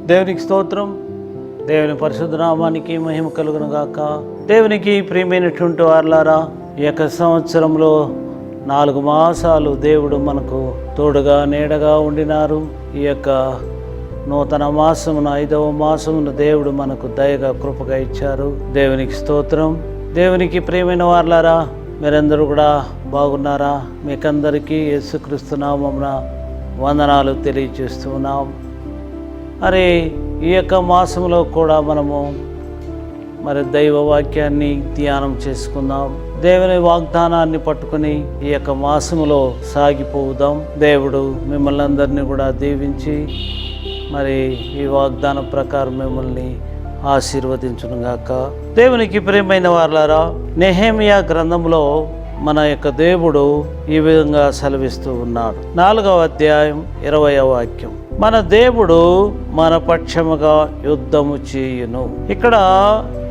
దేవునికి స్తోత్రం. దేవుని పరిశుద్ధ నామానికి మహిమ కలుగును గాక. దేవునికి ప్రియమైనటువంటి వారలారా, ఈ యొక్క సంవత్సరంలో 4 మాసాలు దేవుడు మనకు తోడుగా నీడగా ఉండినారు. ఈ యొక్క నూతన మాసమున 5వ మాసమున దేవుడు మనకు దయగా కృపగా ఇచ్చారు. దేవునికి స్తోత్రం. దేవునికి ప్రియమైన వారలారా, మీరందరూ కూడా బాగున్నారా? మీకందరికీ యేసుక్రీస్తు నామమున వందనాలు తెలియజేస్తున్నాం. మరి ఈ యొక్క మాసంలో కూడా మనము దైవ వాక్యాన్ని ధ్యానం చేసుకుందాం. దేవుని వాగ్దానాన్ని పట్టుకుని ఈ యొక్క మాసములో సాగిపోదాం. దేవుడు మిమ్మల్ని అందరినీ కూడా దీవించి ఈ వాగ్దానం ప్రకారం మిమ్మల్ని ఆశీర్వదించునుగాక. దేవునికి ప్రియమైన వారలారా, నెహెమియా గ్రంథంలో మన యొక్క దేవుడు ఈ విధంగా సెలవిస్తూ ఉన్నాడు. 4వ అధ్యాయం 20వ వాక్యం. మన దేవుడు మన పక్షముగా యుద్ధము చేయును. ఇక్కడ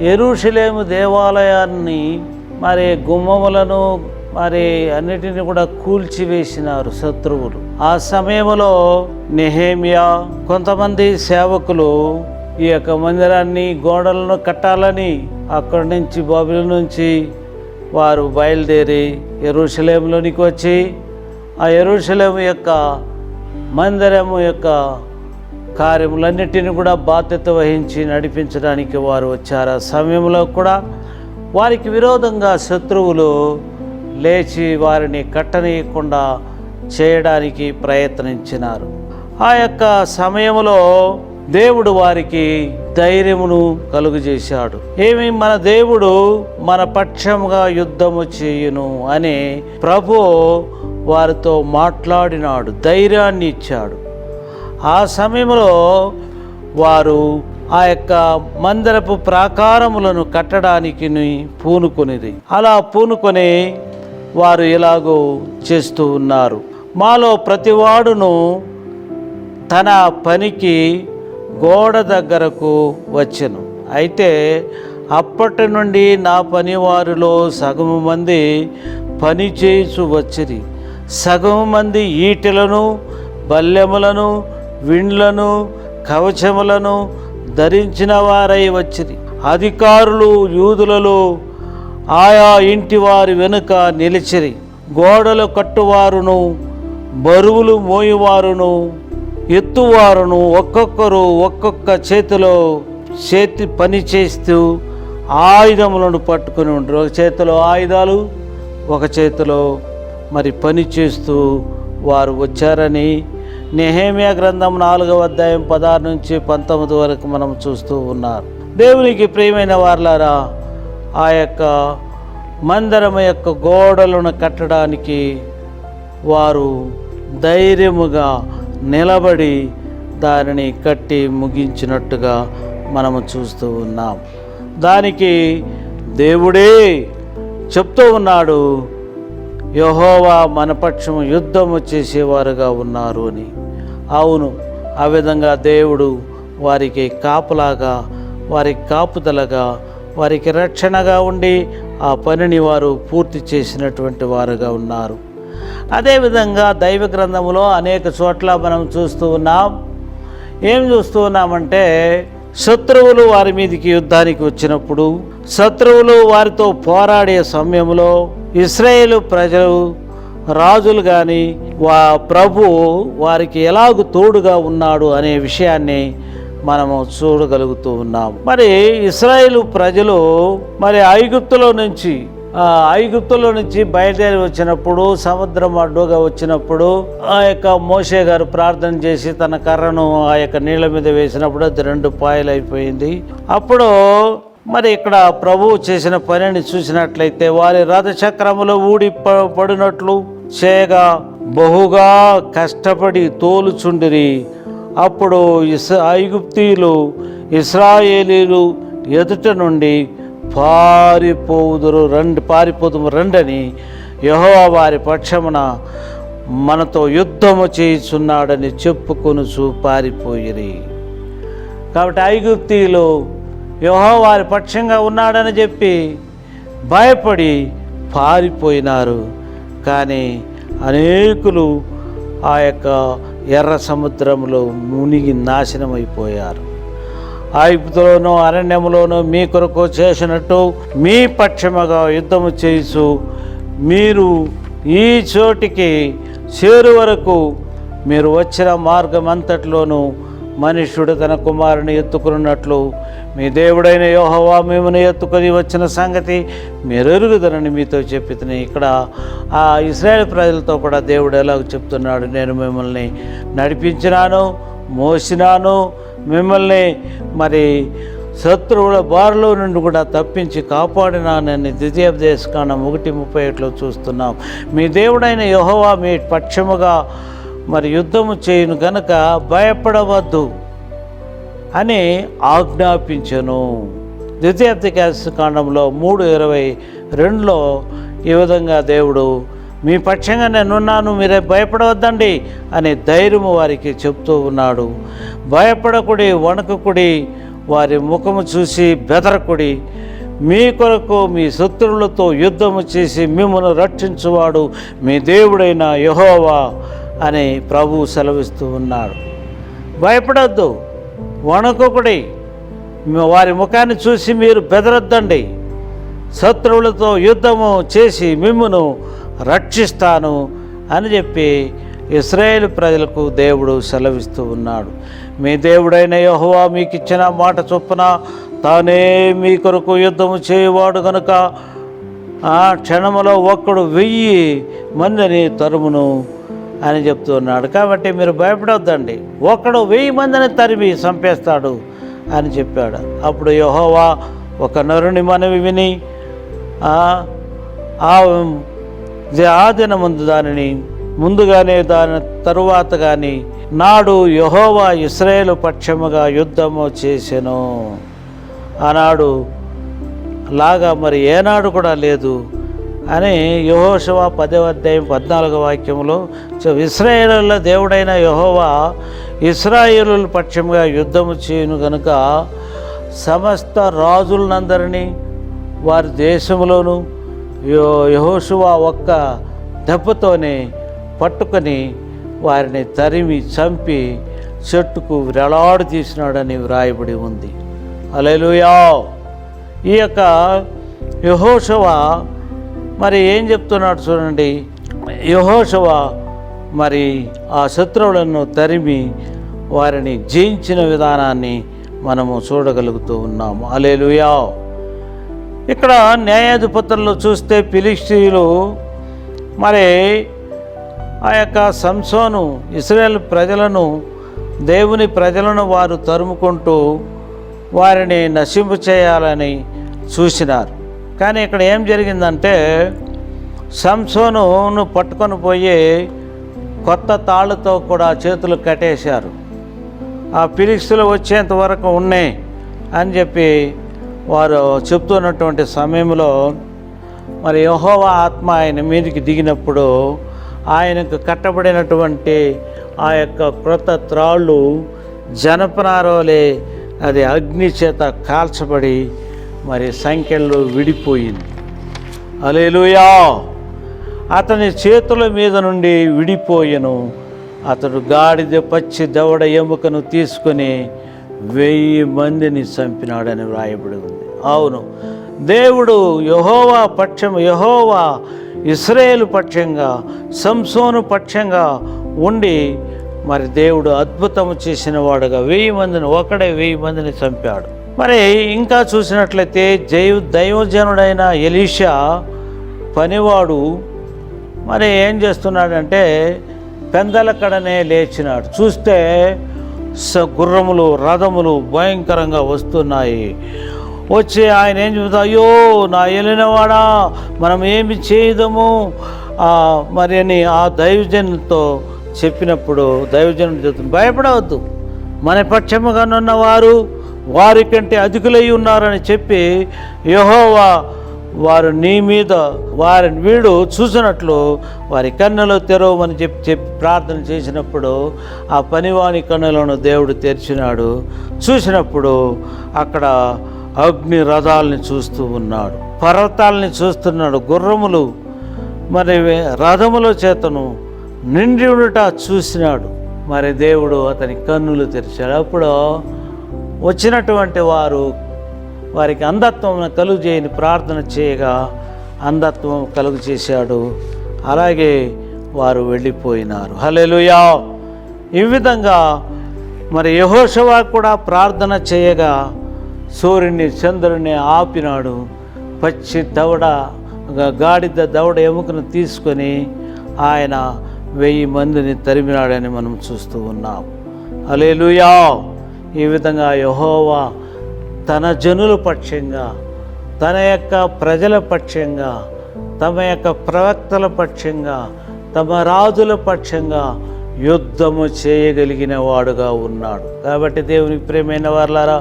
యెరూషలేము దేవాలయాన్ని గుమ్మములను అన్నిటిని కూడా కూల్చివేసినారు శత్రువులు. ఆ సమయంలో నెహెమియా కొంతమంది సేవకులు ఈ యొక్క మందిరాన్ని గోడలను కట్టాలని అక్కడి నుంచి బబులోను నుంచి వారు బయలుదేరి యెరూషలేములోనికి వచ్చి ఆ యెరూషలేము యొక్క మందిరము యొక్క కార్యములన్నిటిని కూడా బాధ్యత వహించి నడిపించడానికి వారు వచ్చారు. ఆ సమయంలో కూడా వారికి విరోధంగా శత్రువులు లేచి వారిని కట్టనీయకుండా చేయడానికి ప్రయత్నించినారు. ఆ యొక్క సమయంలో దేవుడు వారికి ధైర్యమును కలుగజేశాడు. మన దేవుడు మన పక్షముగా యుద్ధము చేయును అని ప్రభు వారితో మాట్లాడినాడు, ధైర్యాన్ని ఇచ్చాడు. ఆ సమయంలో వారు ఆ యొక్క మందిరపు ప్రాకారములను కట్టడానికి పూనుకొనిది. అలా పూనుకొని వారు ఇలాగూ చేస్తూ ఉన్నారు. మాలో ప్రతివాడును తన పనికి గోడ దగ్గరకు వచ్చెను. అయితే అప్పటి నుండి నా పనివారిలో సగము మంది పని చేయుచు వచ్చిరి, సగము మంది ఈటెలను, బల్లెములను, విండ్లను, కవచములను ధరించిన వారై వచ్చిరి. అధికారులు యూదులలో ఆయా ఇంటి వారి వెనుక నిలిచిరి. గోడలు కట్టువారును, బరువులు మోయువారును, ఎత్తువారును ఒక్కొక్కరు ఒక్కొక్క చేతి పని చేస్తూ ఆయుధములను పట్టుకుని ఉంటారు. ఒక చేతిలో ఆయుధాలు, ఒక చేతిలో పని చేస్తూ వారు వచ్చారని నెహెమియా గ్రంథం 4వ అధ్యాయం 16 నుంచి 19 వరకు మనం చూస్తూ ఉన్నారు. దేవునికి ప్రియమైన వారలారా, ఆ యొక్క మందిరం యొక్క గోడలను కట్టడానికి వారు ధైర్యముగా నిలబడి దానిని కట్టి ముగించినట్టుగా మనము చూస్తూ ఉన్నాం. దానికి దేవుడే చెప్తూ ఉన్నాడు, యెహోవా మన పక్షము యుద్ధము చేసేవారుగా ఉన్నారు అని. అవును, ఆ విధంగా దేవుడు వారికి కాపులాగా, వారికి కాపుదలగా, వారికి రక్షణగా ఉండి ఆ పనిని వారు పూర్తి చేసినటువంటి వారుగా ఉన్నారు. అదేవిధంగా దైవ గ్రంథములో అనేక చోట్ల మనం చూస్తూ ఉన్నాం. ఏం చూస్తూ ఉన్నామంటే, శత్రువులు వారి మీదకి యుద్ధానికి వచ్చినప్పుడు, శత్రువులు వారితో పోరాడే సమయంలో ఇశ్రాయేలు ప్రజలు, రాజులు కానీ ప్రభు వారికి ఎలాగూ తోడుగా ఉన్నాడు అనే విషయాన్ని మనము చూడగలుగుతూ ఉన్నాం. ఇశ్రాయేలు ప్రజలు ఐగుప్తులో నుంచి బయలుదేరి వచ్చినప్పుడు, సముద్రం అడ్డుగా వచ్చినప్పుడు ఆ యొక్క మోషే గారు ప్రార్థన చేసి తన కర్రను ఆ యొక్క నీళ్ళ మీద వేసినప్పుడు అది 2 పాయలు అయిపోయింది. అప్పుడు ఇక్కడ ప్రభువు చేసిన పనిని చూసినట్లయితే వారి రథచక్రములు ఊడి పడినట్లు చేయగా బహుగా కష్టపడి తోలుచుండిరి. అప్పుడు ఐగుప్తీయులు ఇశ్రాయేలీలు ఎదుట నుండి పారిపోదుము రండని యెహోవా వారి పక్షమున మనతో యుద్ధము చేయుచున్నాడని చెప్పుకొనుచు పారిపోయిరి. కాబట్టి ఐగుప్తీయులు యెహోవా వారి పక్షంగా ఉన్నాడని చెప్పి భయపడి పారిపోయినారు. కానీ అనేకులు ఆ యొక్క ఎర్ర సముద్రంలో మునిగి నాశనమైపోయారు. ఐగుప్తులోనూ అరణ్యములోనూ మీ కొరకు చేసినట్టు మీ పక్షముగా యుద్ధము చేసు మీరు ఈ చోటికి చేరు వరకు మీరు వచ్చిన మార్గం అంతట్లోనూ మనుష్యుడు తన కుమారుని ఎత్తుకున్నట్లు మీ దేవుడైన యెహోవా మిమ్మల్ని ఎత్తుకొని వచ్చిన సంగతి మీరు ఎరుగుదరని మీతో చెప్పితిని. ఇక్కడ ఆ ఇశ్రాయేలు ప్రజలతో కూడా దేవుడు ఎలాగ చెప్తున్నాడు, నేను మిమ్మల్ని నడిపించినాను, మోసినాను, మిమ్మల్ని మరి శత్రువుల బారిలో నుండి కూడా తప్పించి కాపాడినానని ద్వితీయోపదేశకాండం 1:31 చూస్తున్నాం. మీ దేవుడైన యెహోవా మీ పక్షముగా మరి యుద్ధము చేయును గనుక భయపడవద్దు అని ఆజ్ఞాపించెను. ద్వితీయోపదేశకాండంలో 3:22 ఈ విధంగా దేవుడు మీ పక్షంగా నేనున్నాను, మీరే భయపడవద్దండి అని ధైర్యము వారికి చెప్తూ ఉన్నాడు. భయపడకుడి, వణకకుడి, వారి ముఖము చూసి బెదరకుడి, మీ కొరకు మీ శత్రువులతో యుద్ధము చేసి మిమ్మల్ని రక్షించువాడు మీ దేవుడైన యెహోవా అని ప్రభువు సెలవిస్తూ ఉన్నాడు. భయపడొద్దు, వణకకుడి, వారి ముఖాన్ని చూసి మీరు బెదరొద్దండి, శత్రువులతో యుద్ధము చేసి మిమ్మును రక్షిస్తాను అని చెప్పి ఇశ్రాయేలు ప్రజలకు దేవుడు సెలవిస్తూ ఉన్నాడు. మీ దేవుడైన యెహోవా మీకు ఇచ్చిన మాట చొప్పున తానే మీ కొరకు యుద్ధము చేయవాడు కనుక ఆ క్షణములో ఒక్కడు 1000 మందిని తరుమును అని చెప్తున్నాడు. కాబట్టి మీరు భయపడొద్దండి, ఒకడు 1000 మందిని తరిమి చంపేస్తాడు అని చెప్పాడు. అప్పుడు యెహోవా ఒక నరుని మనవి విని ఆ దినముందు దానిని ముందుగానే దాని తరువాత కానీ నాడు యెహోవా ఇశ్రాయేలు పక్షముగా యుద్ధము చేసెను. ఆనాడు లాగా మరి ఏనాడు కూడా లేదు అని యెహోషువ 10:14 ఇశ్రాయేలుల దేవుడైన యెహోవా ఇశ్రాయేలుల పక్షముగా యుద్ధము చేయును గనుక సమస్త రాజులందరినీ వారి దేశంలోనూ యెహోషువ ఒక్క దెబ్బతోనే పట్టుకొని వారిని తరిమి చంపి చెట్టుకు వేలాడి తీసినాడని వ్రాయబడి ఉంది. హల్లెలూయా. ఈ యొక్క యెహోషువ మరి ఏం చెప్తున్నాడు చూడండి. యెహోషువ మరి ఆ శత్రువులను తరిమి వారిని జయించిన విధానాన్ని మనము చూడగలుగుతూ ఉన్నాము. హల్లెలూయా. ఇక్కడ న్యాయాధిపతుల్లో చూస్తే ఫిలిష్తీయులు మరి ఆ యొక్క సంసోను ఇశ్రాయేల్ ప్రజలను, దేవుని ప్రజలను వారు తరుముకుంటూ వారిని నశింపు చేయాలని చూసినారు. కానీ ఇక్కడ ఏం జరిగిందంటే సంసోనును పట్టుకొని పోయి కొత్త తాళ్ళతో కూడా చేతులు కట్టేశారు. ఆ ఫిలిష్తీయులు వచ్చేంత వరకు ఉన్నాయి అని చెప్పి వారు చెప్తున్నటువంటి సమయంలో మరి యెహోవా ఆత్మ ఆయన మీదకి దిగినప్పుడు ఆయనకు కట్టబడినటువంటి ఆ యొక్క క్రొత్త త్రాళ్ళు జనపనారోలే అది అగ్ని చేత కాల్చబడి మరి సంఖ్యలు విడిపోయింది. హల్లెలూయా. అతని చేతుల మీద నుండి విడిపోయెను. అతడు గాడిద పచ్చి దవడ ఎముకను తీసుకొని 1000 మందిని చంపినాడని వ్రాయబడి ఉంది. అవును, దేవుడు యెహోవా ఇశ్రాయేలు పక్షంగా, సంసోను పక్షంగా ఉండి మరి దేవుడు అద్భుతము చేసిన వాడుగా 1000 మందిని, ఒకడే 1000 మందిని చంపాడు. మరి ఇంకా చూసినట్లయితే దైవజనుడైన ఎలీషా పనివాడు మరి ఏం చేస్తున్నాడంటే పెందల కడనే లేచినాడు. చూస్తే గుర్రములు, రథములు భయంకరంగా వస్తున్నాయి. వచ్చి ఆయన ఏం చెబుతా, అయ్యో నా ఏలినవాడా మనం ఏమి చేయదము మరి అని ఆ దైవజనుతో చెప్పినప్పుడు దైవజనుడు చెప్తుంది, భయపడవద్దు, మన పక్షముగానున్న వారు వారికంటే అధికులై ఉన్నారని చెప్పి యెహోవా వారు నీ మీద వారిని వీడు చూసినట్లు వారి కన్నులు తెరవమని చెప్పి ప్రార్థన చేసినప్పుడు ఆ పనివాని కన్నులను దేవుడు తెరిచినాడు. చూసినప్పుడు అక్కడ అగ్ని రథాలని చూస్తూ ఉన్నాడు, పర్వతాలని చూస్తున్నాడు, గుర్రములు మరి రథముల చేతను నిండి ఉండుట చూసినాడు. మరి దేవుడు అతని కన్నులు తెరిచాడు. అప్పుడు వచ్చినటువంటి వారికి అంధత్వం కలుగు చేయని ప్రార్థన చేయగా అంధత్వం కలుగు చేశాడు. అలాగే వారు వెళ్ళిపోయినారు. హల్లెలూయా. ఈ విధంగా మరి యెహోషువ కూడా ప్రార్థన చేయగా సూర్యుని చంద్రుని ఆపినాడు. పచ్చి దవడ గాడిద దవడ ఎముకను తీసుకొని ఆయన 1000 మందిని తరిమినాడని మనం చూస్తూ ఉన్నాం. హల్లెలూయా. ఈ విధంగా యెహోవా తన జనుల పక్షంగా, తన యొక్క ప్రజల పక్షంగా, తమ యొక్క ప్రవక్తల పక్షంగా, తమ రాజుల పక్షంగా యుద్ధము చేయగలిగిన వాడుగా ఉన్నాడు. కాబట్టి దేవునికి ప్రియమైన వారలారా,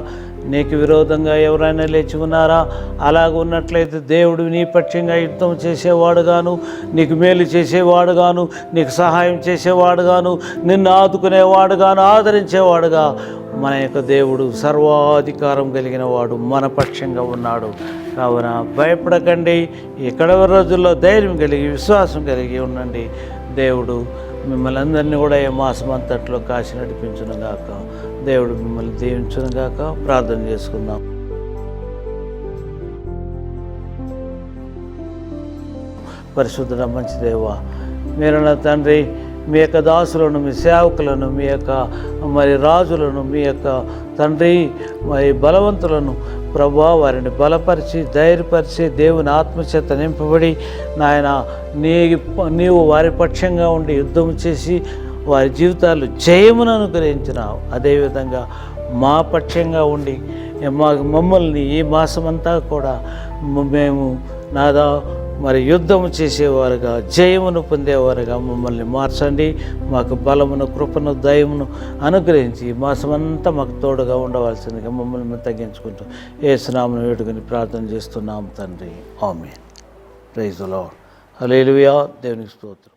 నీకు విరోధంగా ఎవరైనా లేచి ఉన్నారా? అలాగ ఉన్నట్లయితే దేవుడు నీ పక్షంగా యుద్ధం చేసేవాడుగాను, నీకు మేలు చేసేవాడుగాను, నీకు సహాయం చేసేవాడుగాను, నిన్ను ఆదుకునేవాడుగాను, ఆదరించేవాడుగా మన యొక్క దేవుడు సర్వాధికారం కలిగిన వాడు మన పక్షంగా ఉన్నాడు. కావున భయపడకండి. ఈ కడవ రోజుల్లో ధైర్యం కలిగి విశ్వాసం కలిగి ఉండండి. దేవుడు మిమ్మల్ని అందరినీ కూడా ఈ మాసం అంతట్లో కాచి నడిపించును గాక. దేవుడు మిమ్మల్ని దీవించును గాక. ప్రార్థన చేసుకుందాం. పరిశుద్ధుడ మంచి దేవా, మీరు నా తండ్రి, మీ యొక్క దాసులను, మీ సేవకులను, మీ యొక్క మరి రాజులను, మీ యొక్క తండ్రి మరి బలవంతులను ప్రభువా వారిని బలపరిచి ధైర్యపరిచి దేవుని ఆత్మచేత నింపబడి నాయన నీవు వారి పక్షంగా ఉండి యుద్ధం చేసి వారి జీవితాలు జయమును అనుగ్రహించినావు. అదేవిధంగా మా పక్షంగా ఉండి మమ్మల్ని ఈ మాసమంతా కూడా మేము నాదా మరి యుద్ధము చేసేవారుగా, జయమును పొందేవారుగా మమ్మల్ని మార్చండి. మాకు బలమును, కృపను, దయమును అనుగ్రహించి ఈ మాసమంతా మాకు తోడుగా ఉండవలసిందిగా మమ్మల్ని తగ్గించుకుంటూ యేసు నామమున వేడుకొని ప్రార్థన చేస్తున్నాం తండ్రి. Amen. Praise the Lord. Hallelujah. దేవునికి స్తోత్రం.